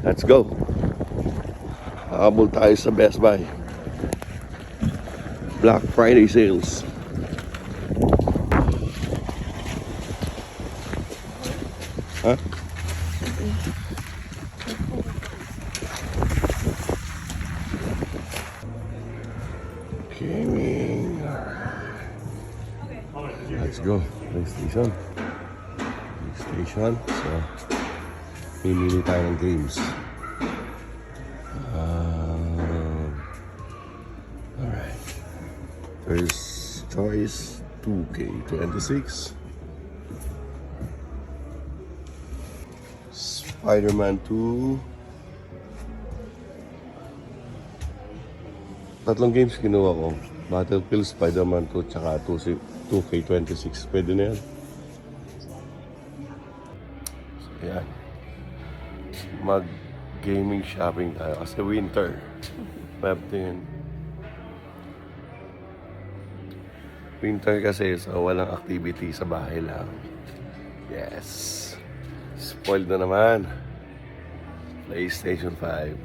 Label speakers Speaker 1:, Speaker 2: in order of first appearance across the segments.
Speaker 1: Let's go. Habol tayo sa Best Buy. Black Friday sales. Huh? Gaming. Let's go. PlayStation. So, pimili tayo ng games. Alright. First choice, 2K26. Spider-Man 2. Tatlong games kinuha ko. Battlefield, Spider-Man 2, tsaka 2K26. Pwede na yan. So, yan. Mag-gaming shopping tayo. Kasi winter. Pwede. Winter kasi, so walang activity sa bahay lang. Yes. Spoiled na naman. PlayStation 5.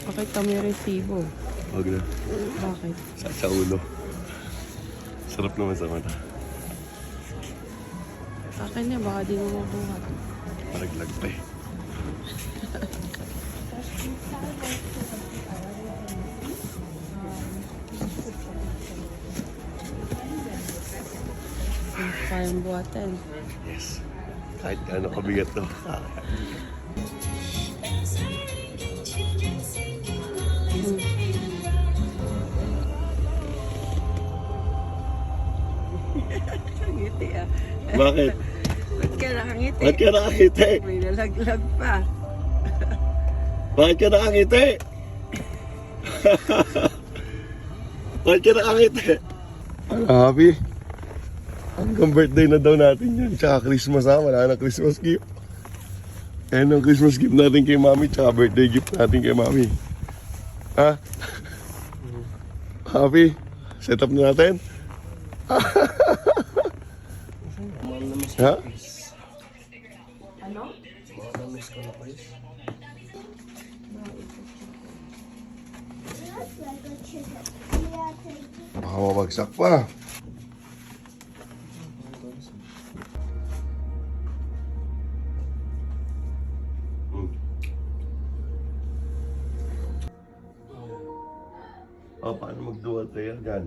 Speaker 2: Bakit kami resibo?
Speaker 1: Huwag na.
Speaker 2: Bakit?
Speaker 1: Sa ulo. Sarap naman sa mata.
Speaker 2: Sa akin niya, baka di mo mabuhat.
Speaker 1: Maraglag pa eh.
Speaker 2: Kayang buhatan.
Speaker 1: Yes. Kahit ano kabigat to.
Speaker 2: Ngiti ah.
Speaker 1: Bakit?
Speaker 2: Ba't ka nakangiti?
Speaker 1: Bakit ka nakangiti?
Speaker 2: May nalaglag pa.
Speaker 1: Bakit ka nakangiti? Bakit ka nakangiti? Ano, happy? Hanggang birthday na daw natin yun. Tsaka Christmas ha. Wala na Christmas gift. Ayan ang Christmas gift natin kay Mami. Tsaka birthday gift natin kay Mami. Ha? Happy? Set up na natin? Ha?
Speaker 2: Ano?
Speaker 1: Baka mabagsak pa. Oh, paano mag-dual player dyan?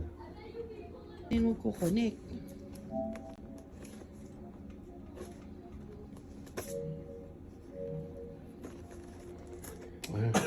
Speaker 2: Hindi mo kukonek.
Speaker 1: Ayun.